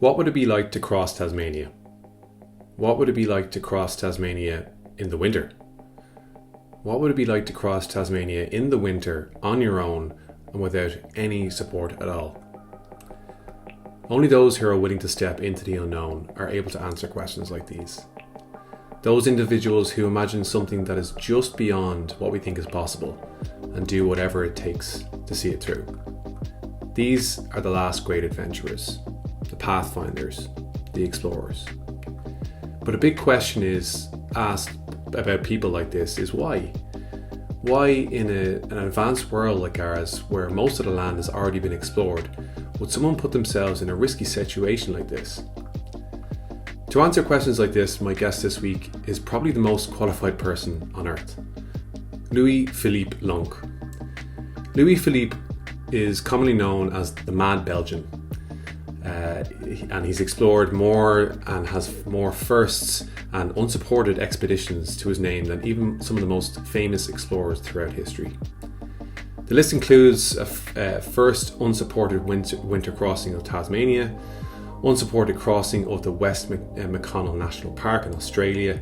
What would it be like to cross Tasmania? What would it be like to cross Tasmania in the winter? What would it be like to cross Tasmania in the winter on your own and without any support at all? Only those who are willing to step into the unknown are able to answer questions like these. Those individuals who imagine something that is just beyond what we think is possible and do whatever it takes to see it through. These are the last great adventurers, the pathfinders, the explorers. But a big question is asked about people like this is why? Why in an advanced world like ours, where most of the land has already been explored, would someone put themselves in a risky situation like this? To answer questions like this, my guest this week is probably the most qualified person on earth. Louis-Philippe Loncke. Louis-Philippe is commonly known as the Mad Belgian. And he's explored more and has more firsts and unsupported expeditions to his name than even some of the most famous explorers throughout history. The list includes a first unsupported winter crossing of Tasmania, unsupported crossing of the West McConnell National Park in Australia,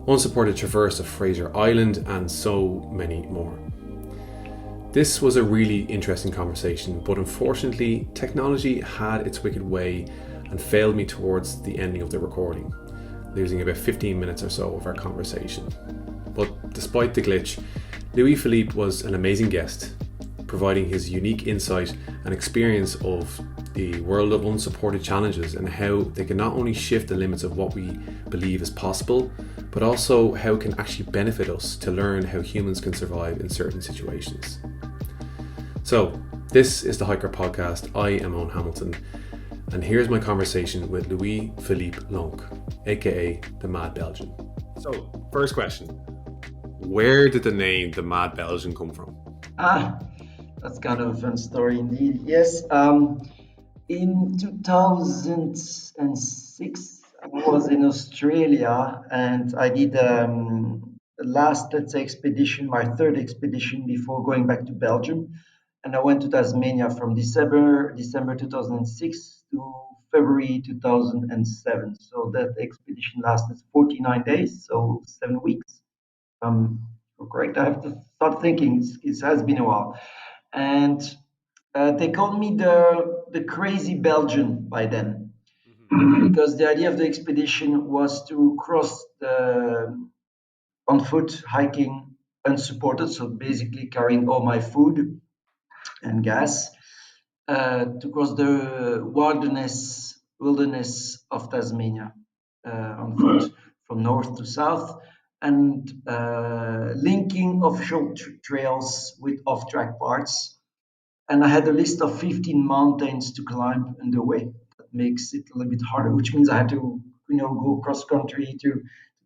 unsupported traverse of Fraser Island, and so many more. This was a really interesting conversation, but unfortunately, technology had its wicked way and failed me towards the ending of the recording, losing about 15 minutes or so of our conversation. But despite the glitch, Louis-Philippe was an amazing guest, providing his unique insight and experience of the world of unsupported challenges and how they can not only shift the limits of what we believe is possible, but also how it can actually benefit us to learn how humans can survive in certain situations. So, this is the HiiKER podcast. I am Owen Hamilton, and here's my conversation with Louis-Philippe Loncke, aka the Mad Belgian. So, first question. Where did the name the Mad Belgian come from? That's kind of a fun story indeed. Yes, in 2006, I was in Australia and I did the last, let's say, expedition, my third expedition before going back to Belgium. And I went to Tasmania from December 2006 to February 2007. So that expedition lasted 49 days, so 7 weeks. Correct. I have to start thinking. It has been a while, and they called me the crazy Belgian by then, because the idea of the expedition was to cross the on foot hiking unsupported, so basically carrying all my food and gas to cross the wilderness of Tasmania on foot from north to south, and linking official trails with off-track parts. And I had a list of 15 mountains to climb on the way. That makes it a little bit harder, which means I had to, go cross country to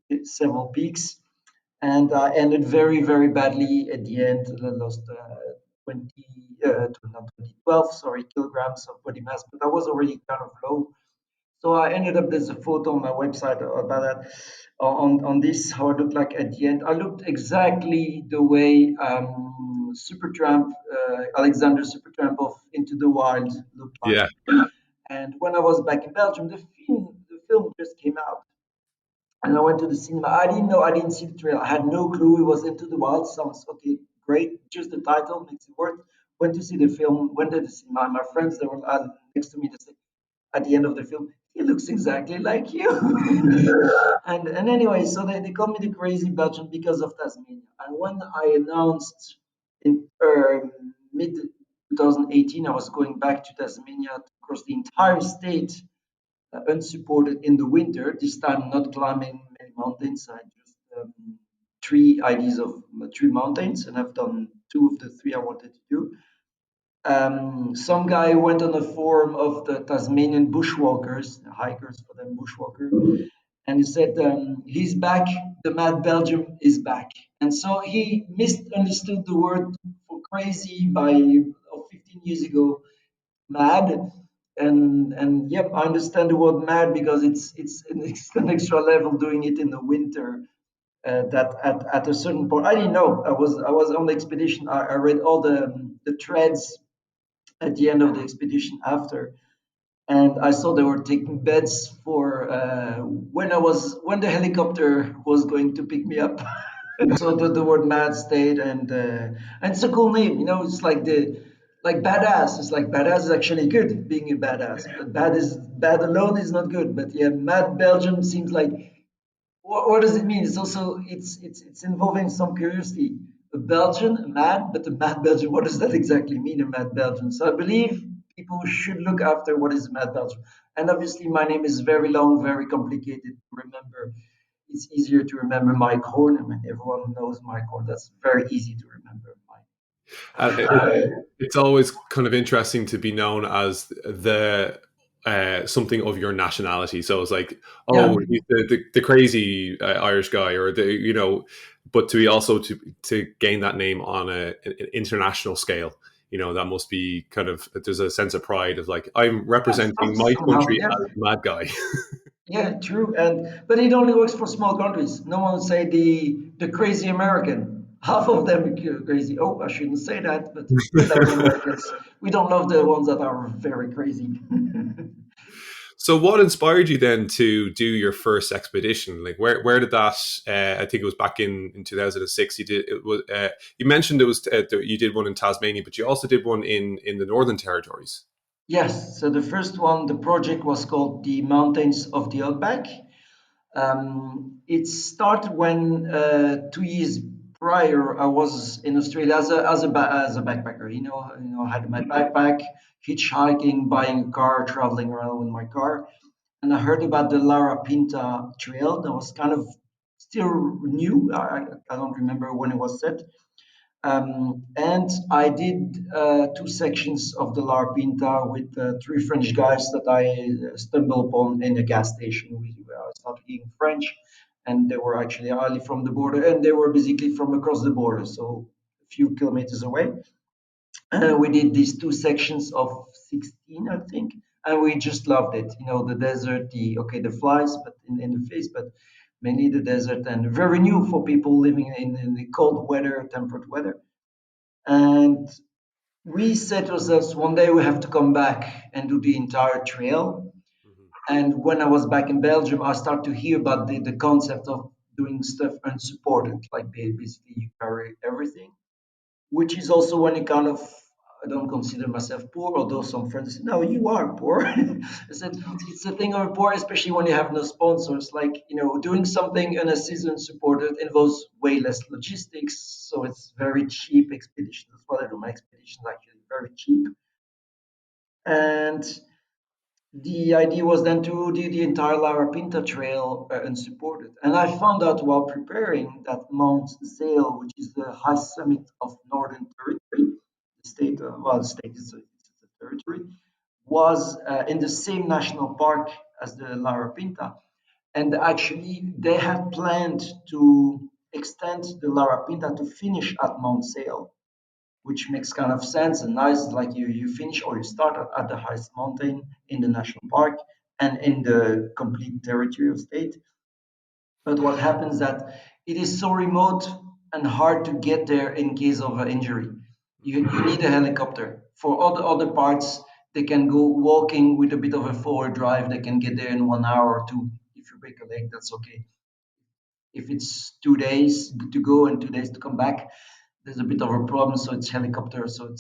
hit several peaks. And I ended very, very badly at the end. I lost 20, not 20, 12, sorry, kilograms of body mass, but I was already kind of low. So I ended up, there's a photo on my website about that, on this, how I looked like at the end. I looked exactly the way Supertramp, Alexander Supertramp of Into the Wild looked like. Yeah. And when I was back in Belgium, the film just came out. And I went to the cinema. I didn't know, I didn't see the trailer. I had no clue it was Into the Wild. Sounds okay, great. Just the title makes it worth. Went to see the film, went to the cinema. My friends, they were next to me, they said, at the end of the film, he looks exactly like you. and anyway, so they call me the crazy Belgian because of Tasmania. And when I announced in mid 2018, I was going back to Tasmania to cross the entire state unsupported in the winter. This time, not climbing many mountains. I just three ideas of three mountains, and I've done two of the three I wanted to do. Some guy went on a forum of the Tasmanian bushwalkers, hikers for them, bushwalker, and he said he's back. The Mad Belgium is back, and so he misunderstood the word for crazy by 15 years ago, mad, and yep, I understand the word mad because it's an extra level doing it in the winter. That at a certain point, I didn't know. I was on the expedition. I read all the threads at the end of the expedition after. and I saw they were taking beds for when the helicopter was going to pick me up. So the word mad stayed, and it's a cool name. You know, it's like the like badass. It's like badass is actually good, being a badass. But bad alone is not good. But yeah, mad Belgium seems like what does it mean? It's also it's involving some curiosity. A Belgian, a mad, but a mad Belgian. What does that exactly mean, a mad Belgian? So I believe people should look after what is a mad Belgian. And obviously, my name is very long, very complicated to remember. It's easier to remember Mike Horn. I mean, everyone knows Mike Horn. That's very easy to remember. It's always kind of interesting to be known as the something of your nationality. So it's like, Yeah, oh, he's the crazy Irish guy, or but to be also to gain that name on an international scale, that must be kind of, there's a sense of pride of like, I'm representing my somehow, country yeah. as the mad guy. Yeah, true. And but it only works for small countries. No one would say the crazy American. Half of them are crazy. Oh, I shouldn't say that, but we love Americans. We don't love the ones that are very crazy. So, what inspired you then to do your first expedition? Like, where did that? I think it was back in 2006. You did it was. You mentioned it was you did one in Tasmania, but you also did one in the Northern Territories. Yes, so the first one, the project was called the Mountains of the Outback. It started when 2 years prior I was in Australia as a backpacker. I had my backpack, hitchhiking, buying a car, traveling around with my car, and I heard about the Lara Pinta Trail. That was kind of still new. I don't remember when it was set. And I did 2 sections of the La Pinta with three French guys that I stumbled upon in a gas station. We started eating French, and they were actually hardly from the border, and they were basically from across the border, so a few kilometers away. We did these 2 sections of 16, I think, and we just loved it. You know, the desert, the flies, but in the face, but mainly the desert, and very new for people living in the cold weather, temperate weather. And we said to ourselves, one day we have to come back and do the entire trail. Mhm. And when I was back in Belgium, I started to hear about the concept of doing stuff unsupported, like basically you carry everything, which is also when you kind of, I don't consider myself poor, although some friends say, no, you are poor. I said, it's a thing of poor, especially when you have no sponsors. Like, doing something in a season supported involves way less logistics. So it's very cheap expedition. That's what I do. My expedition is actually very cheap. And the idea was then to do the entire Lara Pinta Trail unsupported. And I found out while preparing that Mount Zale, which is the high summit of Northern Territory, the state, the state is a territory, was in the same national park as the Lara Pinta. And actually, they had planned to extend the Lara Pinta to finish at Mount Zale, which makes kind of sense and nice. Like you finish or you start at the highest mountain in the national park and in the complete territory of state. But what happens that it is so remote and hard to get there in case of an injury. You need a helicopter. For all the other parts, they can go walking with a bit of a forward drive. They can get there in 1 hour or two. If you break a leg, that's okay. If it's 2 days to go and 2 days to come back, there's a bit of a problem. So it's helicopter. So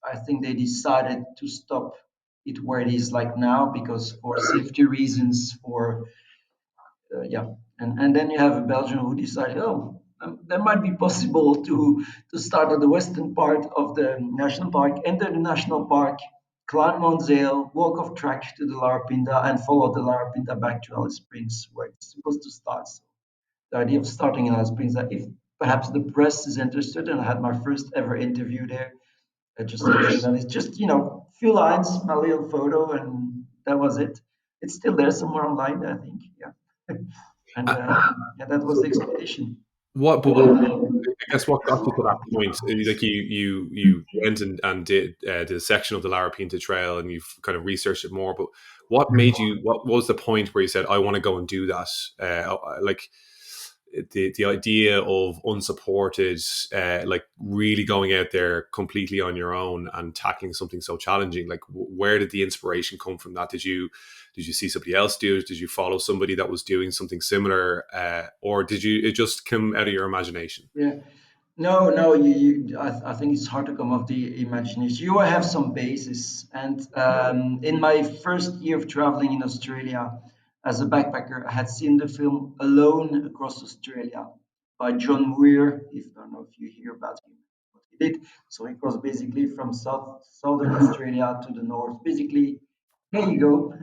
I think they decided to stop it where it is like now because for safety reasons, yeah. And then you have a Belgian who decided, oh, that might be possible to start at the western part of the national park, enter the national park, climb Mount Zale, walk off track to the Larapinta, and follow the Larapinta back to Alice Springs, where it's supposed to start. So the idea of starting in Alice Springs, that if perhaps the press is interested, and I had my first ever interview there, just a journalist, just few lines, my little photo, and that was it. It's still there somewhere online, I think. Yeah. And yeah, that was So, the expedition. but I guess what got you to that point? Like you went and did a section of the Lara Pinta Trail, and you've kind of researched it more. But what made you? What was the point where you said, "I want to go and do that"? Like, the idea of unsupported, like really going out there completely on your own and tackling something so challenging. Like, where did the inspiration come from? That did you see somebody else do it? Did you follow somebody that was doing something similar, or did you it just come out of your imagination? Yeah. No, no, I think it's hard to come off the imagination. You have some basis. And in my first year of traveling in Australia as a backpacker, I had seen the film Alone Across Australia by John Muir. If I don't know if you hear about him, what he did. So he crossed basically from southern Australia to the north. Basically, there you go.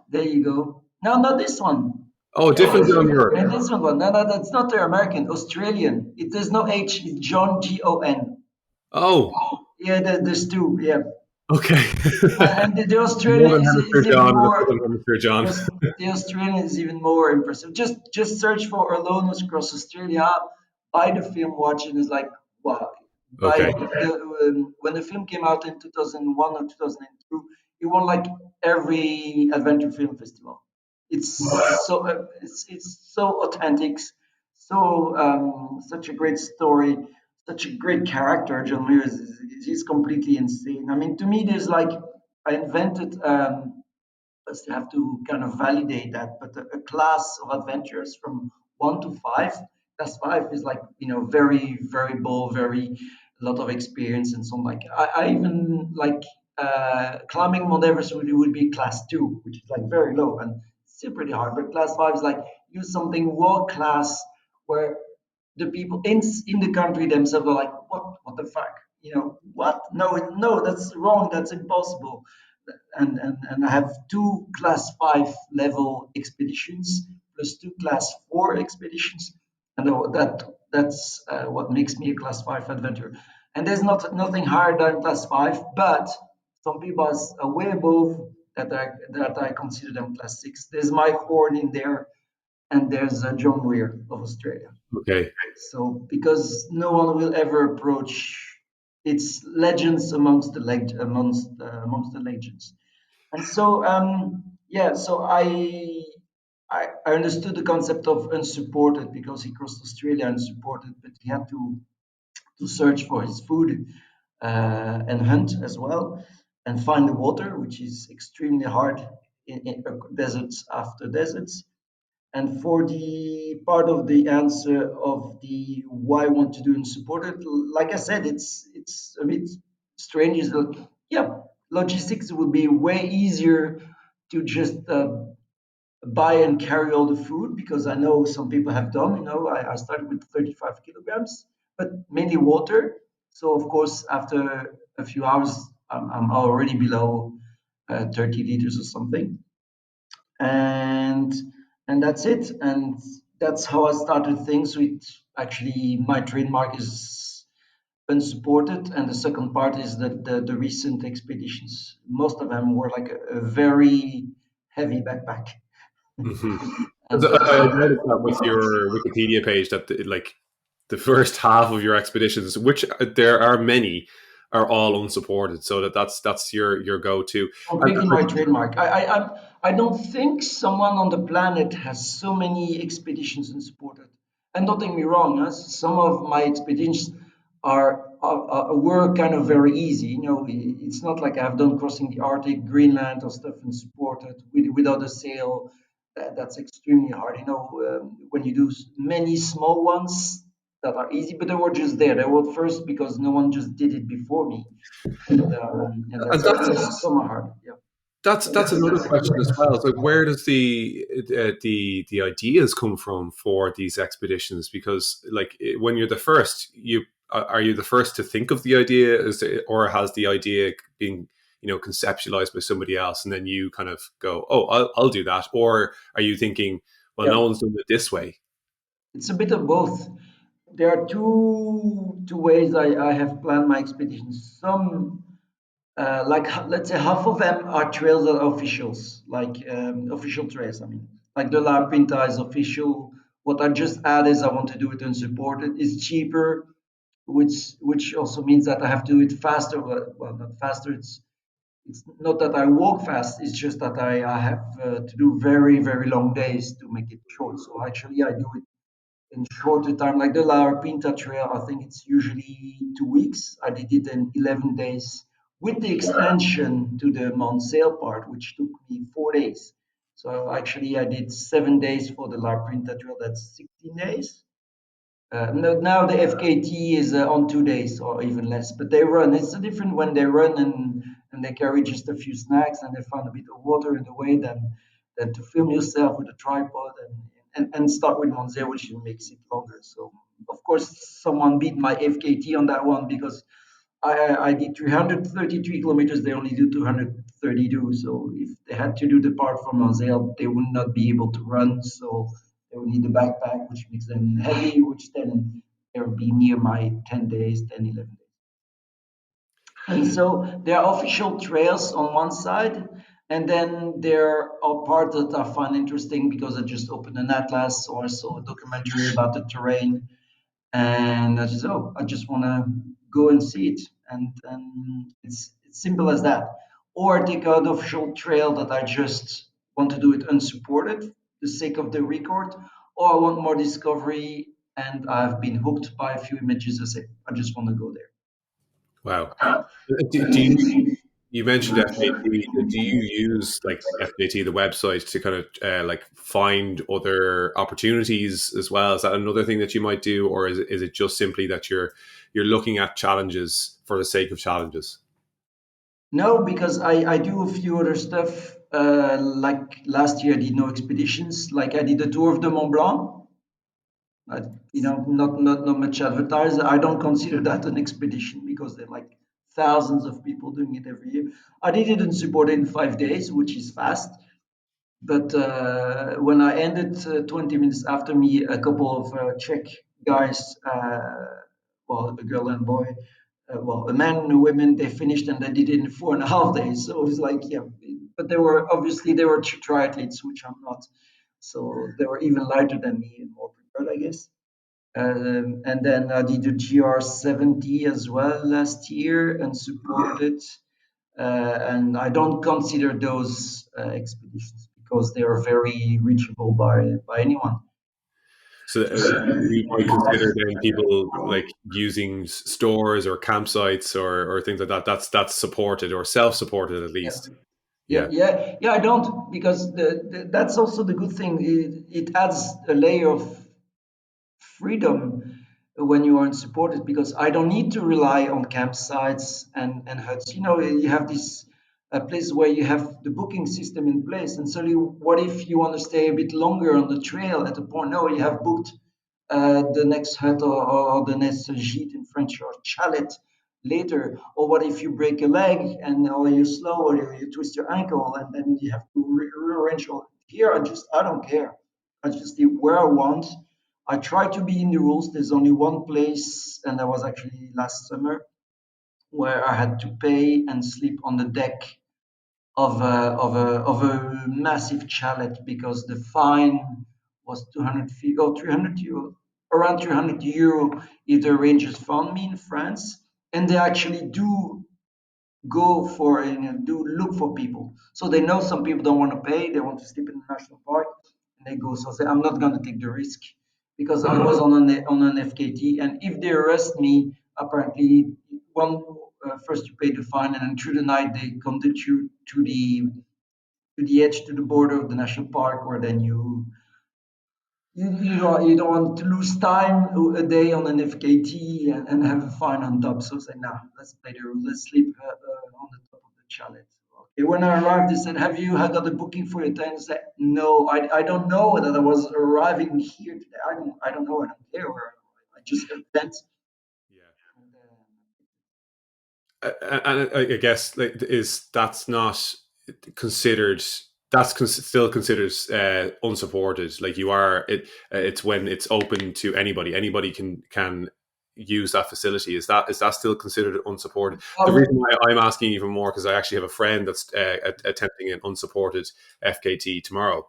There you go. No, not this one. Oh, different John Muir. And this one, no, no, that's not the American, Australian. It there's no H. It's John Gon. Oh, Yeah, there's two. Yeah, okay. and the Australian Northern is Hemisphere even John and the more. Southern Hemisphere John. The Australian is even more impressive. Just search for Alone Across Australia. Buy the film, watch it. It's like wow. By Okay. when the film came out in 2001 or 2002, it won like every adventure film festival. It's so authentic, so such a great story, such a great character. John Lewis he's completely insane. I mean, to me, there's like I invented. I still have to kind of validate that. But a class of adventurers from 1 to 5, class 5 is like very very bold, very a lot of experience and so on. Like I even like climbing Mount Everest would be class 2, which is like very low and still pretty hard. But class 5 is like use something world class where the people in the country themselves are like, what the fuck? What? No, no, that's wrong. That's impossible. And I have two class 5 level expeditions plus two class 4 expeditions, and that's what makes me a class 5 adventurer. And there's nothing higher than class 5, but some people are way above that I consider them class 6. There's my horn in there, and there's John Weir of Australia. Okay. So because no one will ever approach, it's legends amongst the legends. And so yeah, so I understood the concept of unsupported because he crossed Australia unsupported, but he had to search for his food and hunt as well and find the water, which is extremely hard in deserts after deserts. And for the part of the answer of the why I want to do and support it, like I said, it's a bit strange. Is that yeah, logistics would be way easier to just buy and carry all the food because I know some people have done. I started with 35 kilograms, but mainly water. So of course, after a few hours, I'm already below 30 liters or something, and that's it. And that's how I started things with actually my trademark is unsupported, and the second part is that the recent expeditions, most of them were like a very heavy backpack. Hmm. And I noticed that with your Wikipedia page that like the first half of your expeditions, which there are many, are all unsupported. So that's your go to. And completely my trademark. I don't think someone on the planet has so many expeditions unsupported. And don't take me wrong, huh? Some of my expeditions were kind of very easy. It's not like I've done crossing the Arctic, Greenland, or stuff unsupported without a sail. That's extremely hard. When you do many small ones that are easy, but they were just there. They were first because no one just did it before me, and and that's why that's some are hard. Yeah. that's another question as well. It's like, where does the ideas come from for these expeditions? Because like when you're the first, are you the first to think of the idea, or has the idea been conceptualized by somebody else, and then you kind of go, oh, I'll do that, or are you thinking, well, Yeah, no one's done it this way? it's a bit of both. There are two ways I have planned my expeditions. Some like let's say half of them are trails that are officials, like official trails. I mean, like the La Pinta is official. What I just add is I want to do it unsupported. It's cheaper, which also means that I have to do it faster. Well, not faster. It's not that I walk fast. It's just that I have to do very very long days to make it short. So actually, I do it in shorter time, like the La Pinta Trail. I think it's usually 2 weeks. I did it in 11 days with the extension to the Mount Sail part, which took me 4 days. So actually, I did 7 days for the La Pinta Trail. That's 16 days. Now the FKT is on 2 days or even less, but they run. It's different when they run and they carry just a few snacks and they find a bit of water in the way than to film yourself with a tripod and start with Monzé, which makes it longer. So of course someone beat my FKT on that one because I did 333 kilometers. They only do 232. So if they had to do the part from Monzé, they would not be able to run. So they would need a backpack, which makes them heavy, which then they would be near my 10 days, 10, 11 days. And so there are official trails on one side, and then there are parts that I find interesting because I just opened an atlas or I saw a documentary about the terrain, and I just I just want to go and see it, and it's simple as that. Or take out the official trail that I just want to do it unsupported, for the sake of the record, or I want more discovery, and I've been hooked by a few images. I say I just want to go there. Wow. Do you, you mentioned FAT. Do you use like FAT, the website, to kind of like find other opportunities as well? Is that another thing that you might do, or is it just simply that you're looking at challenges for the sake of challenges? No, because I do a few other stuff. Like last year, I did no expeditions. Like I did a tour of the Mont Blanc. I, not much advertised. I don't consider that an expedition because there are like thousands of people doing it every year. I did it in support in 5 days, which is fast. But when I ended 20 minutes after me, a couple of Czech guys, well, a girl and boy, well, a man and a woman, they finished and they did it in 4.5 days. So it was like, yeah, but they were obviously they were triathletes, which I'm not. So they were even lighter than me and more prepared, I guess. And then I did the GR70 as well last year and supported. And I don't consider those expeditions because they are very reachable by anyone. So you might consider then people like using stores or campsites or things like that. That's supported or self-supported at Yeah. least. Yeah, Yeah. yeah, yeah. I don't because that's also the good thing. It adds a layer of freedom when you are unsupported because I don't need to rely on campsites and huts. You have this place where you have the booking system in place, and suddenly, what if you want to stay a bit longer on the trail at a point? No, you have booked the next hut or the next gîte in French or chalet later. Or what if you break a leg and or you slow or you twist your ankle and then you have to rearrange all. Here, I don't care. I just do where I want. I try to be in the rules. There's only one place, and that was actually last summer, where I had to pay and sleep on the deck of a massive chalet because the fine was 200 or 300 euro, around 300 euro if the rangers found me in France, and they actually do go for and do look for people. So they know some people don't want to pay, they want to sleep in the national park, and they go. So I say, I'm not going to take the risk because I was on an FKT, and if they arrest me, apparently one first you pay the fine, and then through the night they conduct you to the edge to the border of the national park, where then you don't want to lose time a day on an FKT and have a fine on top. So say, nah, let's play the rule. Let's sleep on the top of the chalet. Okay. When I arrived, they said, "Have you had got a booking for your tent?" I said, "No, I don't know that I was arriving here today. I don't know. I don't care where I just have a tent." Yeah. And, And I guess like is that's not considered that's still considered unsupported. Like you are it's when it's open to anybody can use that facility. Is that still considered unsupported? The reason why I'm asking even more because I actually have a friend that's attempting an unsupported FKT tomorrow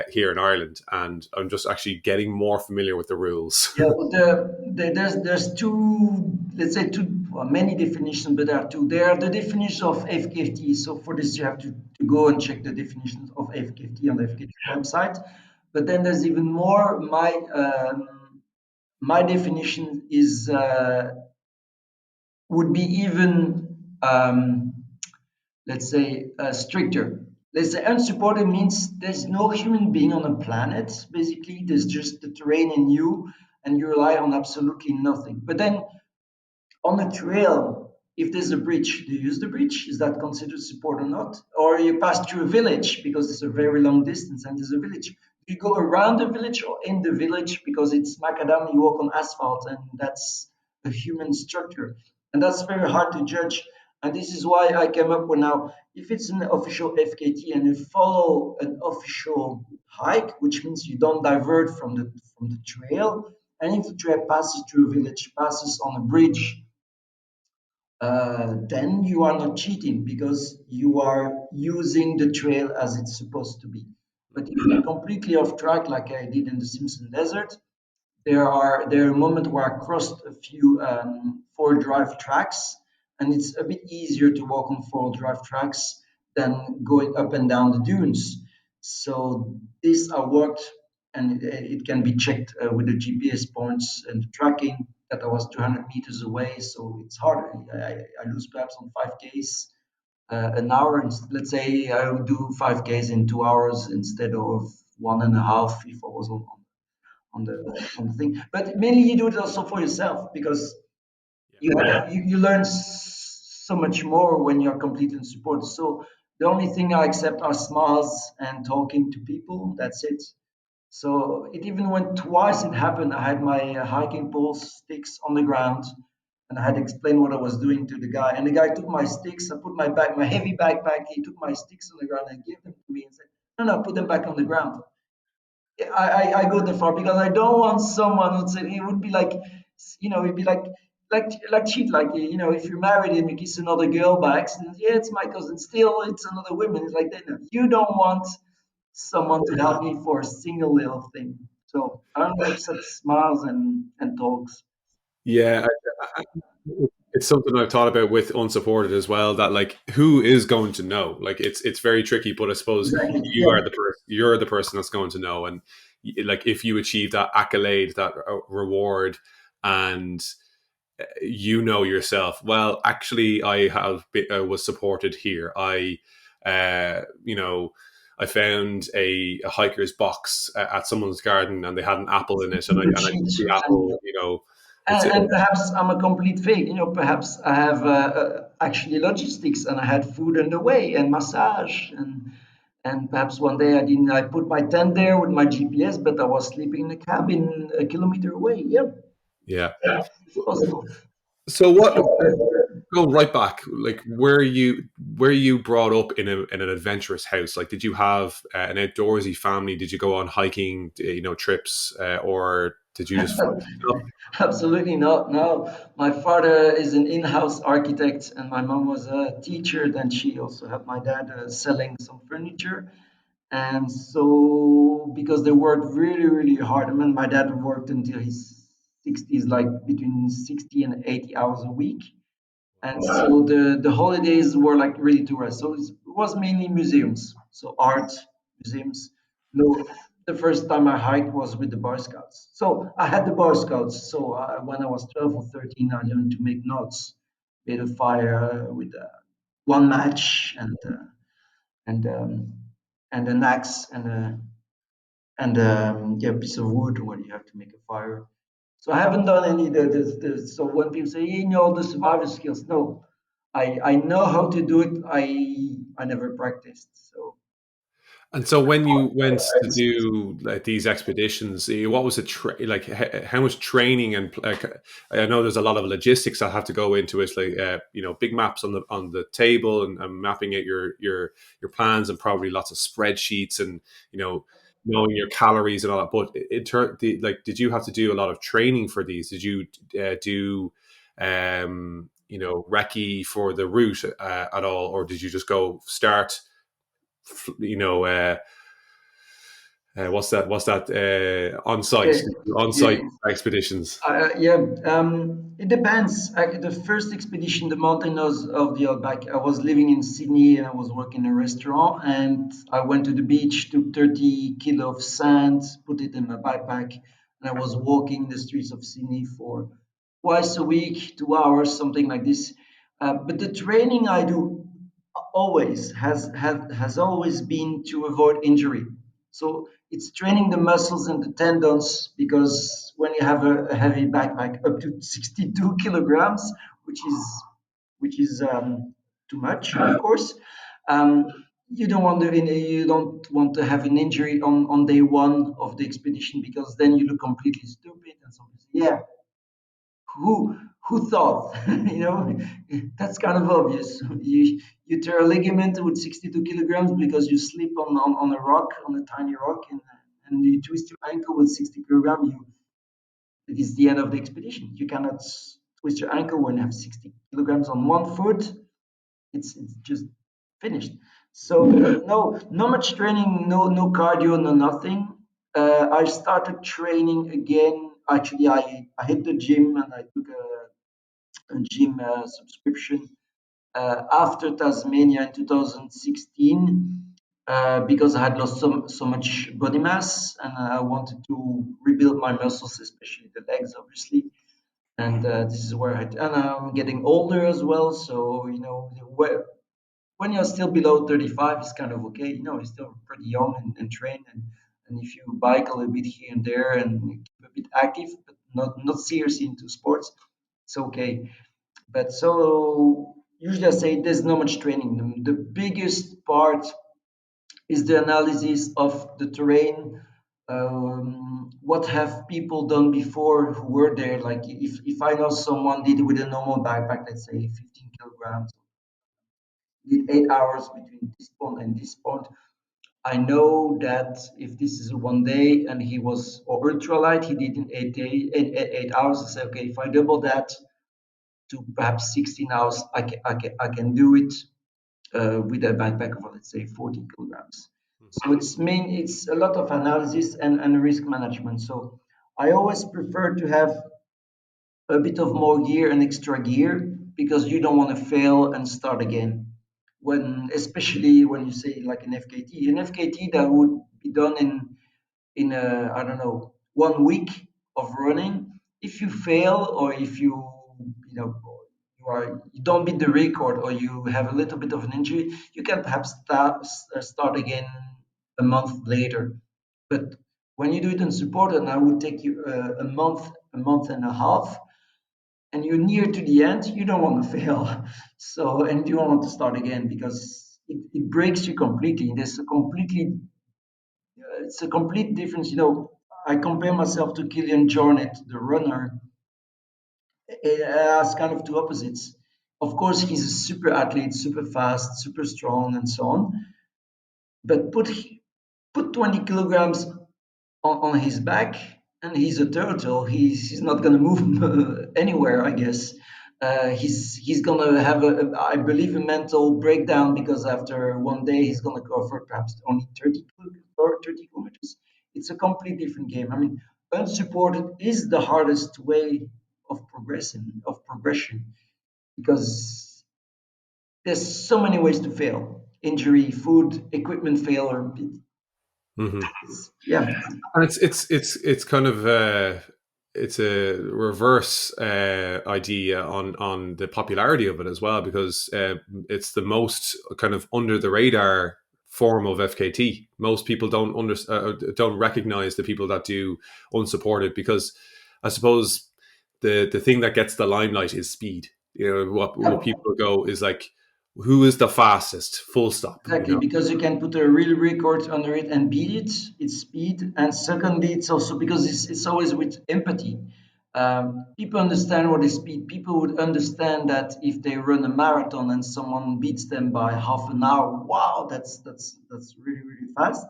here in Ireland, and I'm just actually getting more familiar with the rules. Yeah, but there's two, let's say two, well, many definitions, but there are two. There are the definition of FKFT. So for this, you have to go and check the definitions of FKFT on the FKFT website. But then there's even more. my definition is would be even let's say stricter. Let's say unsupported means there's no human being on the planet. Basically, there's just the terrain and you rely on absolutely nothing. But then on a trail, if there's a bridge, do you use the bridge? Is that considered support or not? Or you pass through a village because it's a very long distance and there's a village. You go around the village or in the village because it's macadam, you walk on asphalt, and that's a human structure. And that's very hard to judge. And this is why I came up with now, if it's an official FKT and you follow an official hike, which means you don't divert from the trail, and if the trail passes through a village, passes on a bridge, then you are not cheating because you are using the trail as it's supposed to be. But if you're completely off track, like I did in the Simpson Desert, there are moments where I crossed a few four-drive tracks, and it's a bit easier to walk on four-drive tracks than going up and down the dunes. So this I worked, and it can be checked with the GPS points and the tracking that I was 200 meters away. So it's harder. I lose perhaps on 5Ks an hour. Let's say I would do 5Ks in 2 hours instead of one and a half if I was on the thing. But mainly you do it also for yourself because you learn so much more when you're completely in support. So the only thing I accept are smiles and talking to people. That's it. So it even went twice. It happened. I had my hiking pole sticks on the ground, and I had to explain what I was doing to the guy. And the guy took my sticks. I put my heavy backpack. He took my sticks on the ground and gave them to me and said, "No, no, put them back on the ground." I go that far because I don't want someone who'd say it would be like, it'd be like cheat, like if you're married and you kiss another girl by accident, yeah, it's my cousin. Still, it's another woman. It's like that. No, you don't want someone to help me for a single little thing. So I don't accept smiles and talks. Yeah, it's something I've thought about with unsupported as well. That like, who is going to know? Like, it's very tricky. But I suppose Exactly. Yeah. you're the person that's going to know, and like if you achieve that accolade, that reward, and you know yourself. Well, actually, was supported here. You know. I found a hiker's box at someone's garden, and they had an apple in it, and Super I cheat. took the And apple. It's And perhaps I'm a complete fake. Perhaps I have actually logistics, and I had food on the way and massage, and perhaps one day I didn't. I put my tent there with my GPS, but I was sleeping in a cabin a kilometer away. Yeah, yeah. it's possible. So what? Going right back, like were you brought up in an adventurous house? Like, did you have an outdoorsy family? Did you go on hiking, trips, or did you just find stuff? Absolutely not. No, my father is an in-house architect, and my mom was a teacher. Then she also helped my dad selling some furniture. And so, because they worked really, really hard, I mean, my dad worked until his 60s, like between 60 and 80 hours a week. And so the holidays were like really tourist. So it was mainly museums, so art museums. No, the first time I hiked was with the Boy Scouts. So I had the Boy Scouts. So when I was 12 or 13, I learned to make knots, made a fire with one match and and an axe and yeah, a piece of wood where you have to make a fire. So I haven't done any so when people say, you know, the survival skills, no, I know how to do it. I never practiced. So And so when you went to do like these expeditions, what was it like? How much training and like? I know there's a lot of logistics that have to go into it, like big maps on the table and mapping out your plans, and probably lots of spreadsheets and knowing your calories and all that. But did you have to do a lot of training for these? Did you do recce for the route at all, or did you just go start? You know, what's that on yeah, site on yeah. site expeditions? Yeah, it depends. The first expedition, the mountains of the outback, I was living in Sydney and I was working in a restaurant. And I went to the beach, took 30 kilo of sand, put it in my backpack. and I was walking the streets of Sydney for twice a week, 2 hours, something like this. But the training I do always has always been to avoid injury. So it's training the muscles and the tendons because when you have a heavy backpack up to 62 kilograms, which is which is too much, of course. Um, you don't want to have an injury on day one of the expedition because then you look completely stupid and so yeah, who thought? That's kind of obvious. You tear a ligament with 62 kilograms because you slip on a rock, on a tiny rock, and you twist your ankle with 60 kilograms. It is the end of the expedition. You cannot twist your ankle when you have 60 kilograms on one foot. It's just finished. So no much training, no cardio, no nothing. I started training again. Actually, I hit the gym and I took a gym subscription after Tasmania in 2016 because I had lost so much body mass and I wanted to rebuild my muscles, especially the legs, obviously. And this is where and I'm getting older as well. So when you're still below 35, it's kind of okay. You're still pretty young and trained, and if you bike a little bit here and there and keep a bit active, but not seriously into sports, it's okay. But so usually I say there's not much training. The biggest part is the analysis of the terrain. What have people done before who were there? Like if I know someone did it with a normal backpack, let's say 15 kilograms, did 8 hours between this point and this point. I know that if this is one day and he was or ultralight, he did in 8 hours. I say, okay, if I double that to perhaps 16 hours, I can do it with a backpack of let's say 40 kilograms. So it's a lot of analysis and risk management. So I always prefer to have a bit of more gear and extra gear because you don't want to fail and start again. Especially when you say like an FKT that would be done in a I don't know 1 week of running. If you fail or if you know you don't beat the record or you have a little bit of an injury, you can perhaps start again a month later. But when you do it unsupported, I would take you a month and a half, and you're near to the end, you don't want to fail. So, and you don't want to start again because it breaks you completely. It's a complete difference. I compare myself to Kilian Jornet, the runner, as kind of two opposites. Of course, he's a super athlete, super fast, super strong, and so on. But put 20 kilograms on his back, and he's a turtle. He's not going to move anywhere, I guess. He's going to have I believe, a mental breakdown because after one day he's going to cover perhaps only 30 kilometers. It's a completely different game. I mean, unsupported is the hardest way of progression because there's so many ways to fail: injury, food, equipment failure. Hmm. Yeah. And it's kind of it's a reverse idea on the popularity of it as well, because it's the most kind of under the radar form of FKT. Most people don't recognize the people that do unsupported, because I suppose the thing that gets the limelight is speed. What people go is like, who is the fastest, full stop, Exactly, because you can put a real record under it and beat it. It's speed, and secondly, it's also because it's always with empathy. People understand what is speed. People would understand that if they run a marathon and someone beats them by half an hour, wow, that's really really fast.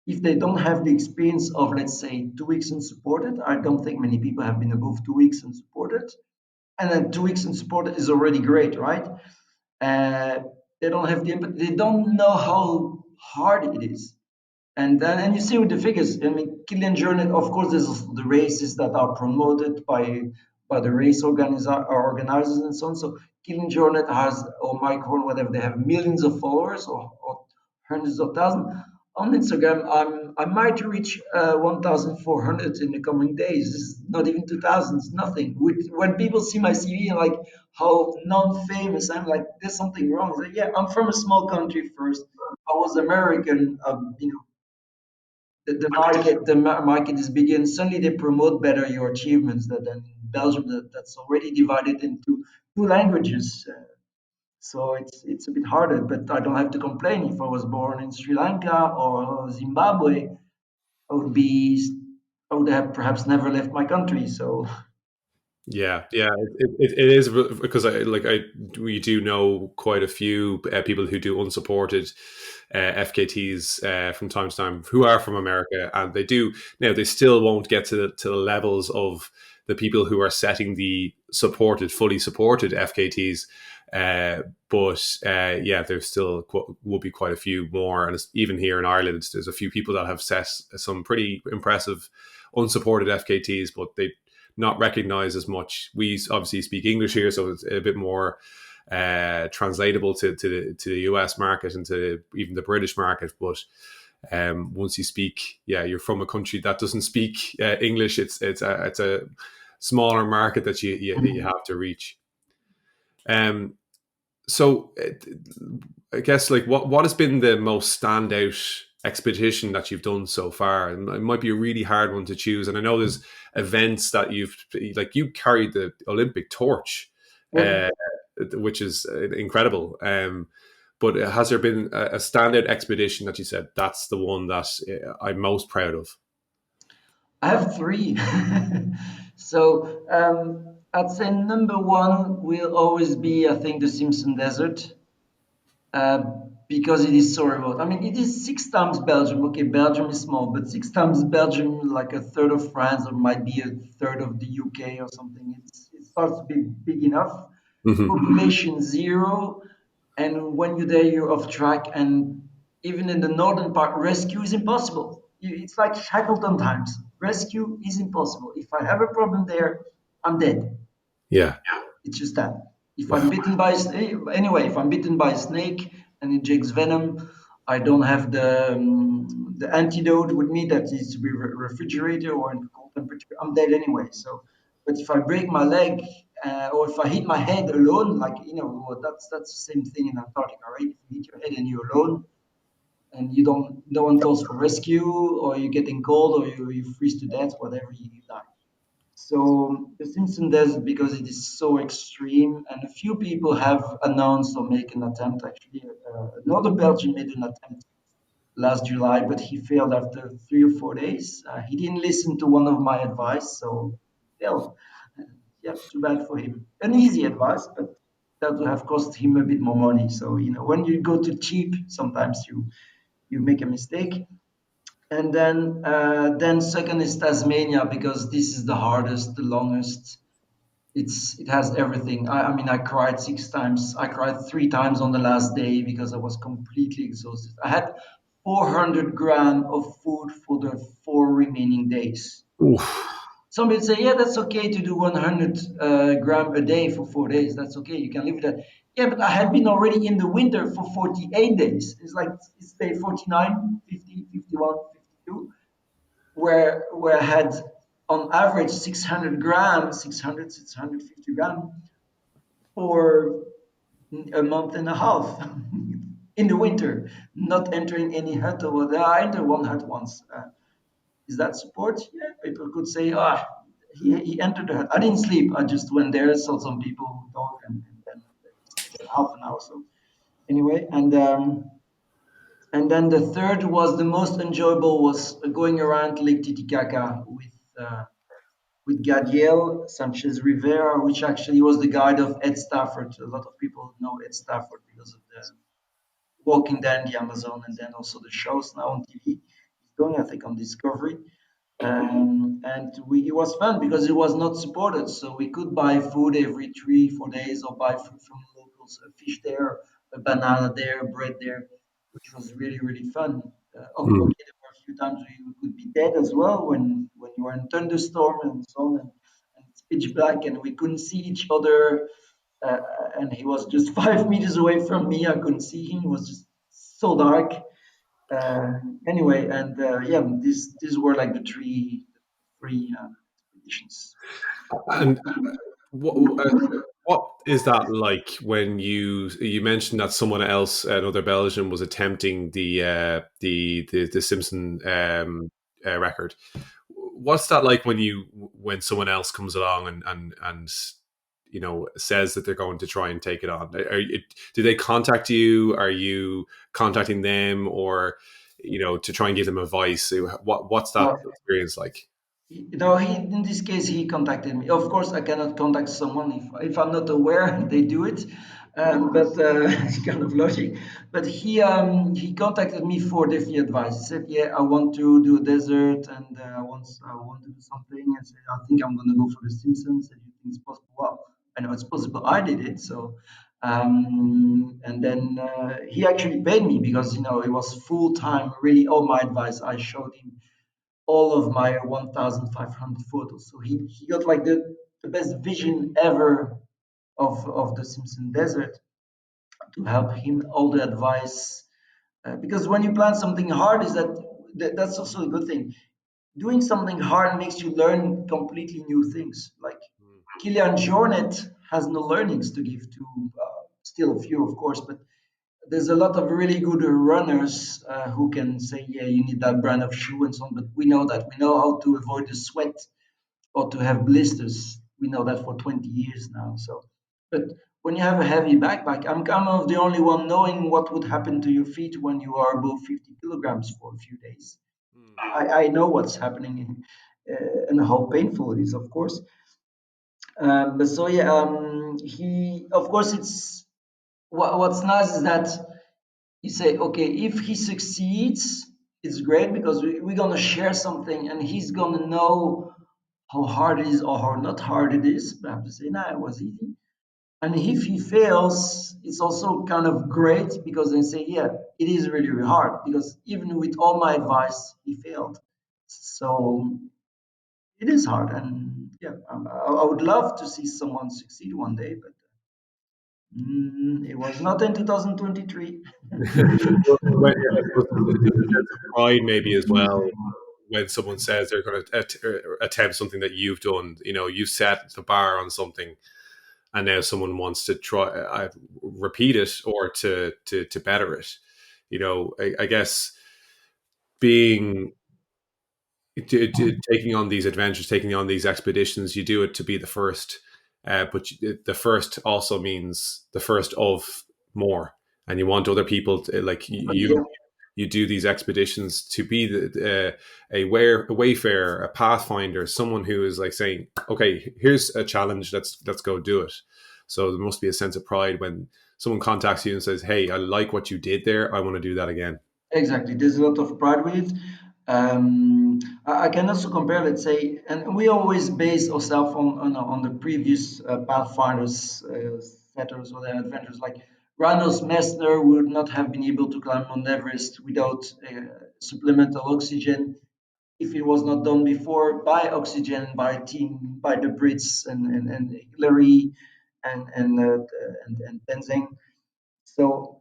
If they don't have the experience of, let's say, 2 weeks unsupported, I don't think many people have been above 2 weeks unsupported, and then 2 weeks unsupported is already great, right? uh, they don't have the empathy. They don't know how hard it is. And you see with the figures. I mean, Kilian Jornet, of course, there's the races that are promoted by the organizers and so on. So Kilian Jornet has, or Mike Horn, whatever, they have millions of followers or hundreds of thousands. on Instagram, I might reach 1,400 in the coming days. This is not even 2,000. It's nothing. When people see my CV and like how non-famous, I'm like, there's something wrong. It's like, yeah, I'm from a small country first. I was American. The market is big, and suddenly they promote better your achievements than in Belgium. That's already divided into two languages. So it's a bit harder, but I don't have to complain. If I was born in Sri Lanka or Zimbabwe, I would be I would have perhaps never left my country. So Yeah, yeah, it is because I we do know quite a few people who do unsupported FKTs from time to time who are from America, and they do now. They still won't get to the levels of the people who are setting the supported, fully supported FKTs. But yeah, there's still will be quite a few more, and even here in Ireland, there's a few people that have set some pretty impressive unsupported FKTs, but they not recognized as much. We obviously speak English here, so it's a bit more translatable to the US market and to even the British market. But once you speak, yeah, you're from a country that doesn't speak English. It's a smaller market that you have to reach. Um, so I guess like what has been the most standout expedition that you've done so far? And it might be a really hard one to choose. And I know there's events that you've like you carried the Olympic torch, yeah. uh, which is incredible. But has there been a standout expedition that you said that's the one that I'm most proud of? I have three. So I'd say number one will always be, I think, the Simpson Desert. uh, because it is so remote. I mean, it is six times Belgium. Okay, Belgium is small, but six times Belgium, like a third of France, or might be a third of the UK or something. It starts to be big enough. Hmm. Population zero, and when you're there, you're off track. And even in the northern part, rescue is impossible. It's like Shackleton times. Rescue is impossible. If I have a problem there, I'm dead. Yeah. It's just that. If I'm Wow. bitten by a snake, anyway, if I'm bitten by a snake and it injects venom, I don't have the antidote with me that needs to be refrigerated or in cold temperature. I'm dead anyway. So, but if I break my leg or if I hit my head alone, like well, that's the same thing in Antarctica, right? If you hit your head and you're alone and you don't, no one calls for rescue, or you're getting cold, or you freeze to death, whatever, you die. So the Simpson does because it is so extreme, and a few people have announced or make an attempt. Actually, another Belgian made an attempt last July, but he failed after 3 or 4 days. He didn't listen to one of my advice, so failed. Yeah, too bad for him. An easy advice, but that would have cost him a bit more money. So when you go too cheap, sometimes you make a mistake. And then second is Tasmania because this is the hardest, the longest. It has everything. I mean, I cried 6 times. I cried 3 times on the last day because I was completely exhausted. I had 400 gram of food for the 4 remaining days. Oof. Some people say, yeah, that's okay to do 100 gram a day for 4 days. That's okay. You can live with that. Yeah, but I had been already in the winter for 48 days. It's like it's day 49, 50, 51, 52 where I had on average 600 grams, 650 grams for a month and a half in the winter, not entering any hut or whatever. I entered one hut once. Is that support? Yeah, people could say, he entered the hut. I didn't sleep. I just went there, saw some people who talk, and then stayed there half an hour. So anyway, and then the third was the most enjoyable was going around Lake Titicaca with Gadiel Sanchez Rivera, which actually was the guide of Ed Stafford. A lot of people know Ed Stafford because of the walking there in the Amazon and then also the shows now on TV. He's going, I think, on Discovery. And it was fun because it was not supported. So we could buy food every 3, 4 days or buy food from locals, a fish there, a banana there, bread there, which was really, really fun. Mm. Okay, there were a few times where you could be dead as well when you were in thunderstorm and so on. And it's pitch black and we couldn't see each other. Uh, and he was just 5 meters away from me. I couldn't see him. It was just so dark. Anyway, and yeah, these were like the three expeditions. And what what is that like when you mentioned that someone else, another Belgian, was attempting the Simpson record? What's that like when someone else comes along and says that they're going to try and take it on? Do they contact you? Are you contacting them, or to try and give them advice? What's that Uh, experience like? No, he in this case he contacted me. Of course, I cannot contact someone if I'm not aware. They do it, but it's kind of logic. But he contacted me for the advice. He said, "Yeah, I want to do a desert, and I want to do something." And said, "I think I'm going to go for the Simpsons." Said, "You think it's possible?" Well, I know it's possible. I did it, so. And then he actually paid me because it was full time. Really, all my advice I showed him all of my 1,500 photos. So he got like the best vision ever of the Simpson Desert to help him all the advice. Because when you plan something hard, is that's also a good thing. Doing something hard makes you learn completely new things. Like Kilian Jornet has no learnings to give to still a few, of course, but there's a lot of really good runners who can say, yeah, you need that brand of shoe and so on. But we know that. We know how to avoid the sweat or to have blisters. We know that for 20 years now. So, but when you have a heavy backpack, I'm kind of the only one knowing what would happen to your feet when you are above 50 kilograms for a few days. I know what's happening and how painful it is, of course. But so yeah, he of course it's what's nice is that you say, okay, if he succeeds, it's great because we're gonna share something, and he's gonna know how hard it is or how not hard it is. Perhaps to say, nah, it was easy. And if he fails, it's also kind of great because they say, yeah, it is really, really hard because even with all my advice, he failed. So it is hard, and yeah, I would love to see someone succeed one day, but it was not in 2023. I suppose there's a sense of pride maybe as well when someone says they're going to attempt something that you've done. You set the bar on something, and now someone wants to try repeat it or to better it. I guess being taking on these adventures, taking on these expeditions, you do it to be the first, but the first also means the first of more, and you want other people to, like you. Yeah, You do these expeditions to be a wayfarer, a pathfinder, someone who is like saying, "Okay, here's a challenge. Let's go do it." So there must be a sense of pride when someone contacts you and says, "Hey, I like what you did there. I want to do that again." exactly. There's a lot of pride with it. I can also compare, let's say, and we always base ourselves on the previous pathfinders, setters, or their adventures. Like Randos Messner would not have been able to climb Mount Everest without supplemental oxygen if it was not done before by oxygen, by team, by the Brits and Hillary and Tenzing. So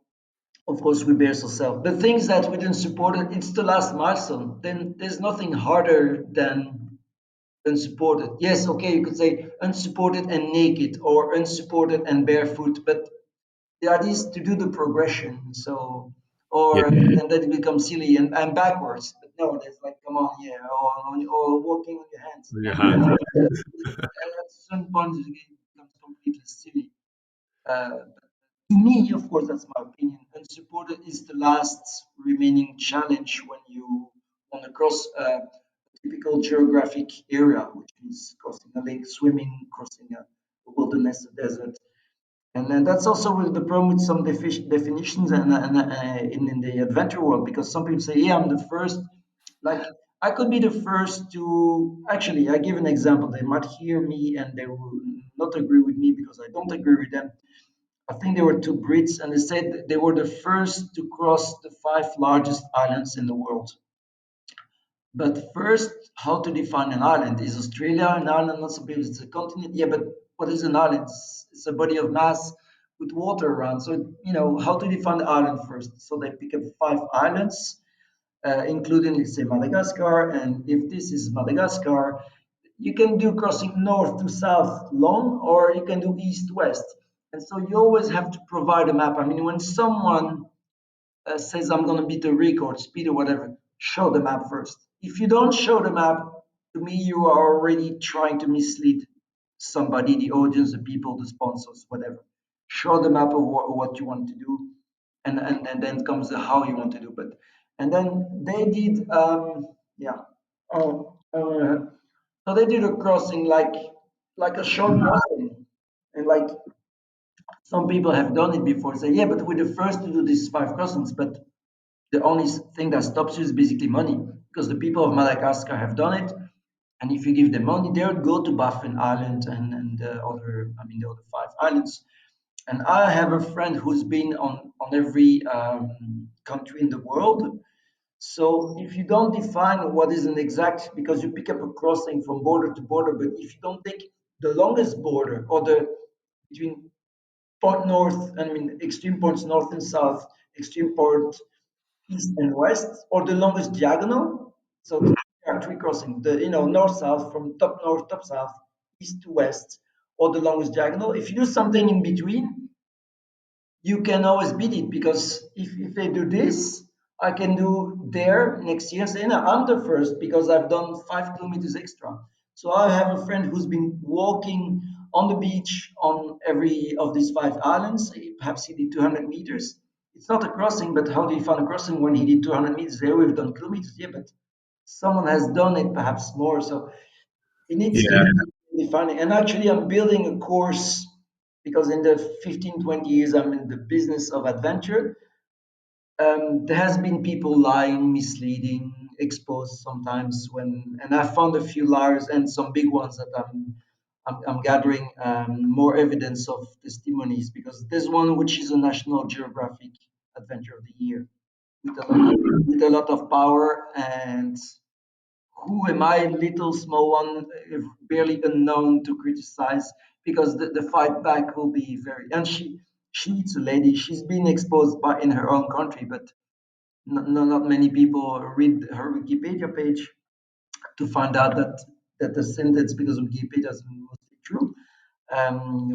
of course we bear ourselves. The things that we didn't support it, it's the last milestone. Then there's nothing harder than supported. Yes, okay, you could say unsupported and naked or unsupported and barefoot, but the idea is to do the progression. So Yeah, and then it becomes silly and backwards. But no, there's like come on, yeah, or walking on your hands. your And hands. at some point it becomes completely silly. To me, of course, that's my opinion. Unsupported is the last remaining challenge when you want to cross a typical geographic area, which means crossing a lake, swimming, crossing a wilderness, a desert. And then that's also with the problem with some definitions in the adventure world, because some people say, yeah, I'm the first. Like, I could be the first to. Actually, I give an example. They might hear me and they will not agree with me because I don't agree with them. I think there were two Brits, and they said they were the first to cross the five largest islands in the world. But first, how to define an island? Is Australia an island? Not so big. It's a continent. Yeah, but what is an island? It's a body of mass with water around. So, how to define the island first? So they pick up five islands. including, let's say, Madagascar. And if this is Madagascar, you can do crossing north to south long, or you can do east west. And so you always have to provide a map. I mean, when someone says I'm going to beat a record, speed or whatever, show the map first. If you don't show the map, to me, you are already trying to mislead somebody, the audience, the people, the sponsors, whatever. Show the map of what you want to do, and then comes the how you want to do. But and then they did, yeah. Oh, so they did a crossing like a short crossing, and like some people have done it before. Say, yeah, but we're the first to do these 5 crossings, but the only thing that stops you is basically money, because the people of Madagascar have done it, and if you give them money, they would go to Baffin Island and the other 5 islands. And I have a friend who's been on every country in the world. So if you don't define what is an exact, because you pick up a crossing from border to border, but if you don't take the longest border or the between point north, I mean extreme points north and south, extreme point east and west, or the longest diagonal. So there are 3 crossings, the north south, from top north, top south, east to west, or the longest diagonal. If you do something in between, you can always beat it, because if they do this, I can do there next year. Say, no, I'm the first because I've done 5 kilometers extra. So I have a friend who's been walking on the beach on every of these 5 islands. Perhaps he did 200 meters. It's not a crossing, but how do you find a crossing when he did 200 meters? There we've done kilometers, yeah, but someone has done it perhaps more. So it needs to Yeah, be defining. And actually, I'm building a course because in the 15, 20 years I'm in the business of adventure. There has been people lying, misleading, exposed sometimes and I found a few liars and some big ones that I'm gathering more evidence of testimonies, because there's one which is a National Geographic Adventure of the Year with a lot of power, and who am I, little small one, barely unknown, to criticize, because the fight back will be very. And she's a lady. She's been exposed by in her own country, but not many people read her Wikipedia page to find out that the sentence, because Wikipedia is mostly true,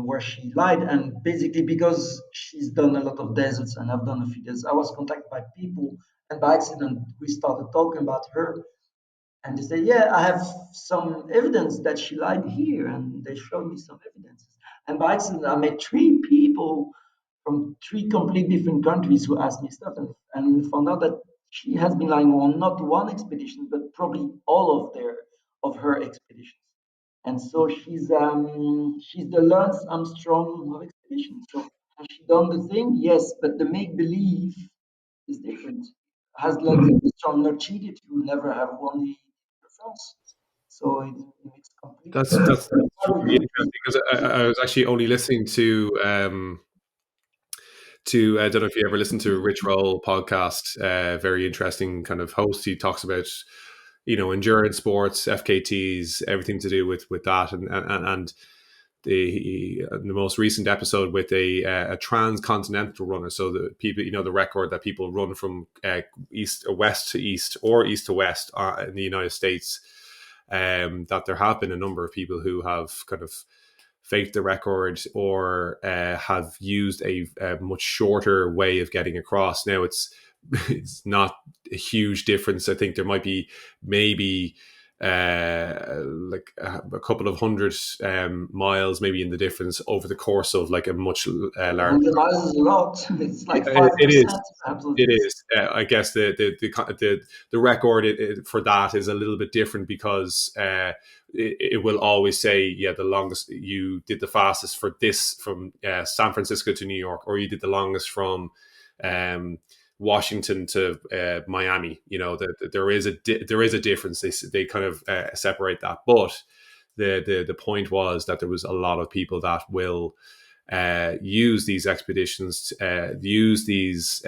where she lied, and basically because she's done a lot of deserts and I've done a few deserts, I was contacted by people, and by accident we started talking about her, and they say, yeah, I have some evidence that she lied here, and they showed me some evidences. And by accident, I met 3 people from 3 complete different countries who asked me stuff, and found out that she has been lying on not one expedition, but probably all of her expeditions. And so she's the Lance Armstrong of expeditions. So has she done the thing? Yes, but the make believe is different. Has Lance Armstrong not cheated, he would never have won the France. So it makes complete sense. that's really interesting because I was actually only listening to I don't know if you ever listened to Rich Roll podcast. Very interesting kind of host. He talks about endurance sports, FKTs, everything to do with that, and the most recent episode with a transcontinental runner. So the people, the record that people run from east or west to east or east to west in the United States. That there have been a number of people who have kind of faked the record or have used a much shorter way of getting across. Now it's not a huge difference. I think there might be maybe like a couple of hundred miles maybe in the difference over the course of like a much larger. 100 miles is a lot. It's like It is. 5%, It absolutely. is. I guess the record for that is a little bit different because it will always say, yeah, the longest you did the fastest for this from San Francisco to New York, or you did the longest from um, Washington to Miami. There is a difference. They kind of separate that, but the point was that there was a lot of people that will use these expeditions, use these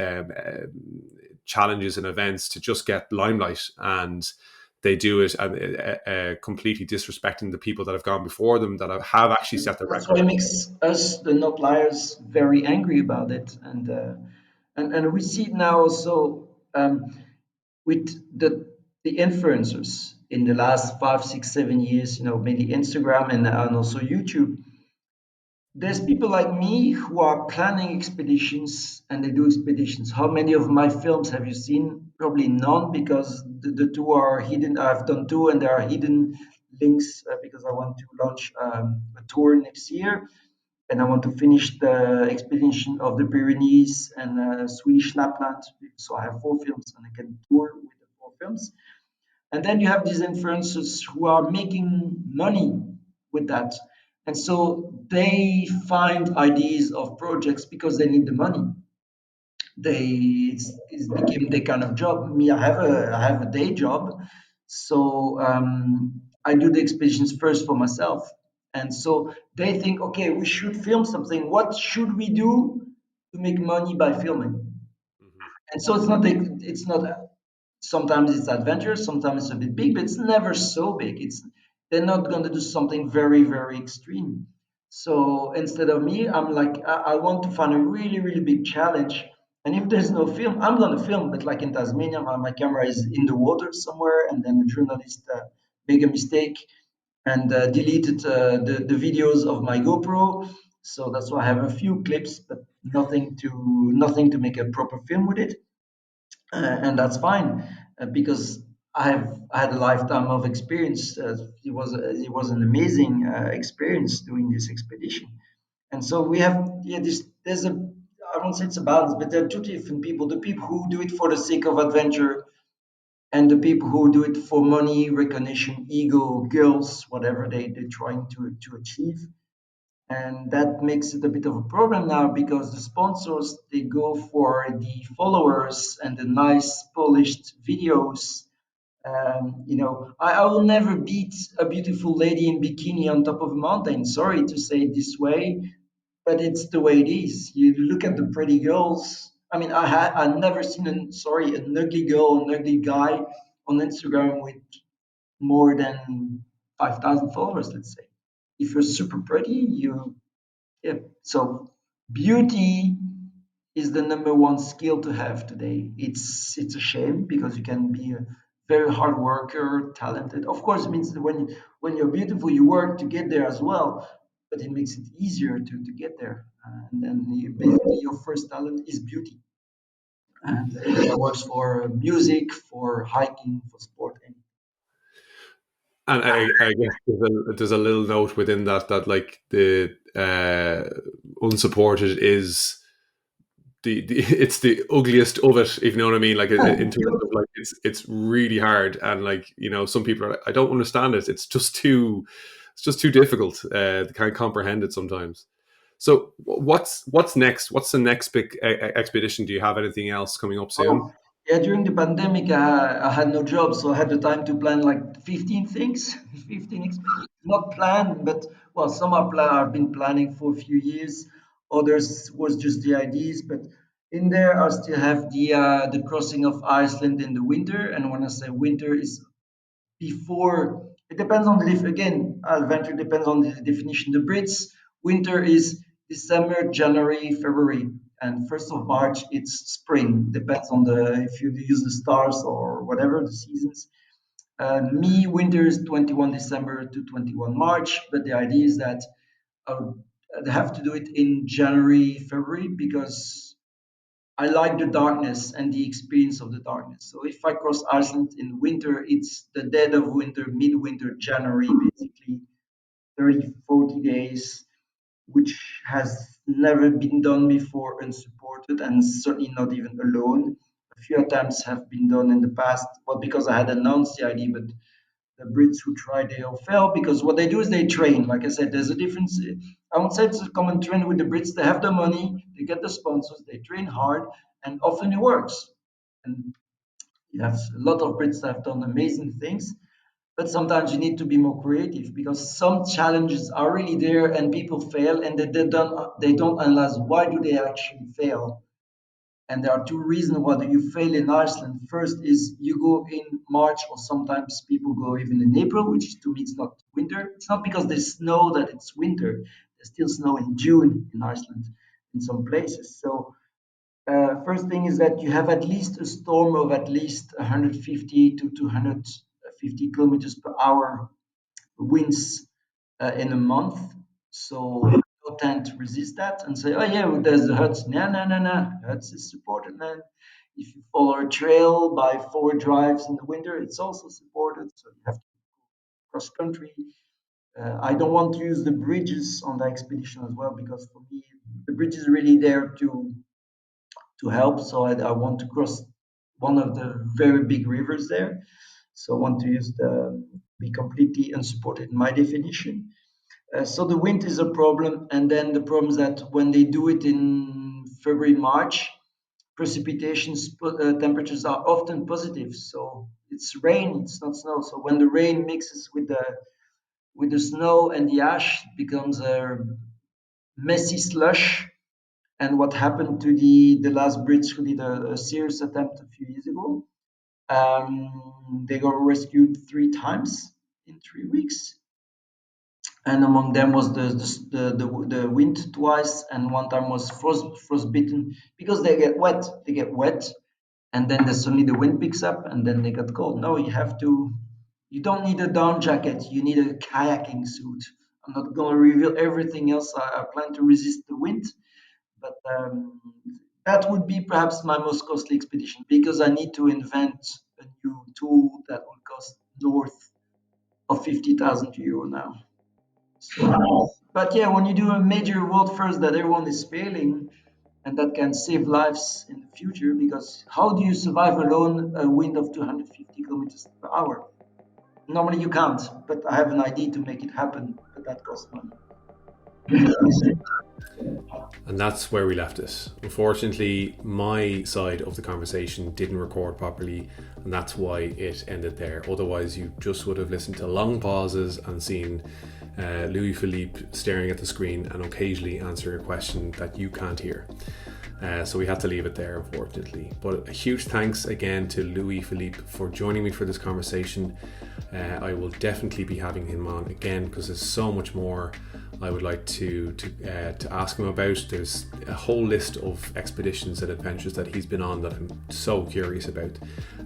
challenges and events to just get limelight, and they do it completely disrespecting the people that have gone before them that have actually set the That's record. what makes us, the not liars, very angry about it. And we see it now also. with the influencers in the last 5, 6, 7 years, mainly Instagram and also YouTube, there's people like me who are planning expeditions and they do expeditions. How many of my films have you seen? Probably none, because the two are hidden. I've done two and there are hidden links, because I want to launch a tour next year and I want to finish the expedition of the Pyrenees and Swedish Lapland. So I have four films and I can tour with the four films. And then you have these influencers who are making money with that. And so they find ideas of projects because they need the money. It's became their kind of job. Me, I have a day job, so I do the expeditions first for myself. And so they think, okay, we should film something. What should we do to make money by filming? Hmm. And so it's not sometimes it's adventurous, sometimes it's a bit big, but it's never so big. They're not going to do something very, very extreme. So instead of me, I'm like, I want to find a really, really big challenge. And if there's no film, I'm going to film. But like in Tasmania, my camera is in the water somewhere, and then the journalist made a mistake and deleted the videos of my GoPro. So that's why I have a few clips, but nothing to make a proper film with it, and that's fine, because I had a lifetime of experience. It was an amazing experience doing this expedition, and so we have, yeah, there's a, I won't say it's a balance, but there are two different people: the people who do it for the sake of adventure, and the people who do it for money, recognition, ego, girls, whatever they're trying to achieve. And that makes it a bit of a problem now, because the sponsors, they go for the followers and the nice polished videos. I will never beat a beautiful lady in bikini on top of a mountain. Sorry to say it this way, but it's the way it is. You look at the pretty girls. I mean, I've never seen an ugly girl, an ugly guy on Instagram with more than 5,000 followers, let's say. If you're super pretty, yeah. So beauty is the number one skill to have today. It's a shame, because you can be a very hard worker, talented. Of course, it means that when you're beautiful, you work to get there as well, but it makes it easier to get there. And then basically your first talent is beauty, and that works for music, for hiking, for sport. And I guess there's a little note within that like the unsupported is the it's the ugliest of it, if you know what I mean. Like in terms of like it's really hard, and like some people are like, I don't understand it. It's just too difficult to kind of comprehend it sometimes. So what's next? What's the next big expedition? Do you have anything else coming up soon? Oh, yeah, during the pandemic, I had no job, so I had the time to plan like 15 things, 15 expeditions. Not planned, but well, some I've been planning for a few years. Others was just the ideas, but in there I still have the crossing of Iceland in the winter. And when I say winter, is before, it depends on again, adventure depends on the definition. The Brits, winter is December, January, February, and 1st of March it's spring. Depends on the if you use the stars or whatever the seasons. Me, winter is 21 December to 21 March, but the idea is that I'd have to do it in January, February, because I like the darkness and the experience of the darkness. So if I cross Iceland in winter, it's the dead of winter, midwinter, January, basically 30, 40 days, which has never been done before unsupported, and certainly not even alone. A few attempts have been done in the past, well, because I had announced the idea, but the Brits who tried, they all fail, because what they do is they train. Like I said, there's a difference. I won't say it's a common trend with the Brits. They have the money, they get the sponsors, they train hard, and often it works. And you have a lot of Brits that have done amazing things, but sometimes you need to be more creative, because some challenges are really there and people fail, and they don't analyze why do they actually fail. And there are two reasons why you fail in Iceland. First is you go in March, or sometimes people go even in April, which to me is not winter. It's not because there's snow that it's winter. There's still snow in June in Iceland in some places. So First thing is that you have at least a storm of at least 150 to 250 kilometers per hour winds in a month. So you tend to resist that and say, oh yeah, well, there's the huts. No, no, no, no. Huts is supported, man. If you follow a trail by 4 drives in the winter, it's also supported. So you have to cross country. I don't want to use the bridges on the expedition as well because for me the bridge is really there to help. So I want to cross one of the very big rivers there. So I want to use the be completely unsupported in my definition. So the wind is a problem, and then the problem is that when they do it in February, March, precipitation temperatures are often positive. So it's rain, it's not snow. So when the rain mixes with the snow and the ash, it becomes a messy slush. And what happened to the last Brits who did a serious attempt a few years ago? They got rescued 3 times in 3 weeks, and among them was the wind twice, and one time was frostbitten because they get wet. They get wet, and then suddenly the wind picks up, and then they got cold. No, you have to. You don't need a down jacket. You need a kayaking suit. I'm not going to reveal everything else. I plan to resist the wind, but that would be perhaps my most costly expedition because I need to invent a new tool that will cost north of 50,000 euro now. So, but yeah, when you do a major world first that everyone is failing and that can save lives in the future, because how do you survive alone a wind of 250 kilometers per hour? Normally you can't, but I have an idea to make it happen, but that costs money. And that's where we left it. Unfortunately, my side of the conversation didn't record properly, and that's why it ended there. Otherwise, you just would have listened to long pauses and seen Louis-Philippe staring at the screen and occasionally answering a question that you can't hear. So we had to leave it there, unfortunately. But a huge thanks again to Louis-Philippe for joining me for this conversation. I will definitely be having him on again because there's so much more I would like to ask him about. There's a whole list of expeditions and adventures that he's been on that I'm so curious about,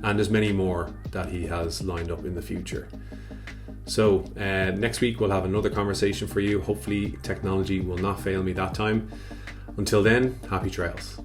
and there's many more that he has lined up in the future. So next week we'll have another conversation for you. Hopefully technology will not fail me that time. Until then, happy trails.